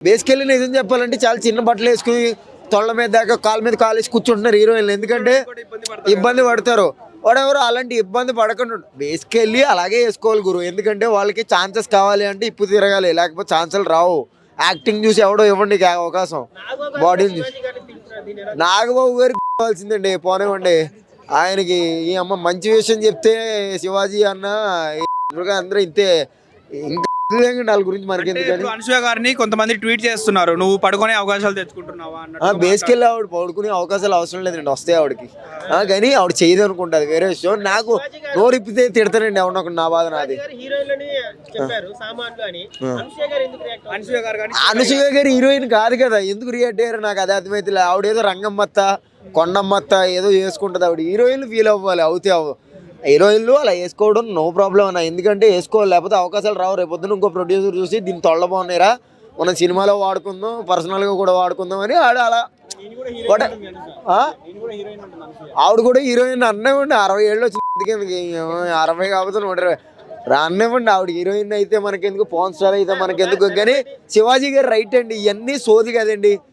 Basically నిజం చెప్పాలంటే చాలా చిన్న బట్టలు వేసుకుని తొళ్ళ మీద దాకా కాళ్ళ మీద కాలు వేసి కూర్చుంటున్నారు హీరోయిన్లు. ఎందుకంటే ఇబ్బంది పడతారు. వాడెవరు అలాంటి ఇబ్బంది పడకుండా బేసికల్లీ అలాగే వేసుకోవాలి గురు. ఎందుకంటే వాళ్ళకి ఛాన్సెస్ కావాలి అంటే ఇప్పుడు తిరగాలి, లేకపోతే ఛాన్సులు రావు. యాక్టింగ్ చూసి ఎవడో ఇవ్వండి అవకాశం. బాడీని చూసి నాగబాబు గారికి కావాల్సిందండి పోనివ్వండి. ఆయనకి ఈ అమ్మ మంచి విషయం చెప్తే శివాజీ అన్న అందరూ ఇంతే. ఇంకా వాళ్ళ గురించి మనకి ఎందుకని. అనసూయ గారిని కొంతమంది ట్వీట్ చేస్తున్నారు, నువ్వు పడుకునే అవకాశాలు తెచ్చుకుంటున్నావా అన్నట్టు. బేసికల్లీ ఆవిడ పడుకునే అవకాశాలు అవసరం లేదండి, వస్తాయి ఆవిడకి. కానీ ఆవిడ చేయదు అనుకుంటుంది, వేరే విషయం. నాకు నోరిప్పితే తిడతానండి ఎవరినొక, నా బాధ నాది. అనసూయ గారు హీరోయిన్ కాదు కదా, ఎందుకు రియాక్ట్ అయ్యారు నాకు అదే అర్థమైతే. ఆవిడ ఏదో రంగమ్మత్త కొండమ్మత్త ఏదో చేసుకుంటుంది. ఆవిడ హీరోయిన్లు ఫీల్ అవ్వాలి, అవుతే హీరోయిన్లు అలా వేసుకోవడం నో ప్రాబ్లం అన్న. ఎందుకంటే వేసుకోవాలి, లేకపోతే అవకాశాలు రావు. రేపొద్దున ఇంకో ప్రొడ్యూసర్ చూసి దీన్ని తొళ్ళ బాగున్నాయిరా, మనం సినిమాలో వాడుకుందాం, పర్సనల్గా కూడా వాడుకుందాం అని ఆడ అలా. ఆవిడ కూడా హీరోయిన్ అన్నివ్వండి, 60 ఏళ్ళు వచ్చింది, 60 కాకపోతే 120 రానివ్వండి. ఆవిడ హీరోయిన్ అయితే మనకెందుకు, పవన్ స్టార్ అయితే మనకెందుకు. కానీ శివాజీ గారు రైట్ అండి, ఇవన్నీ సోది కదండి.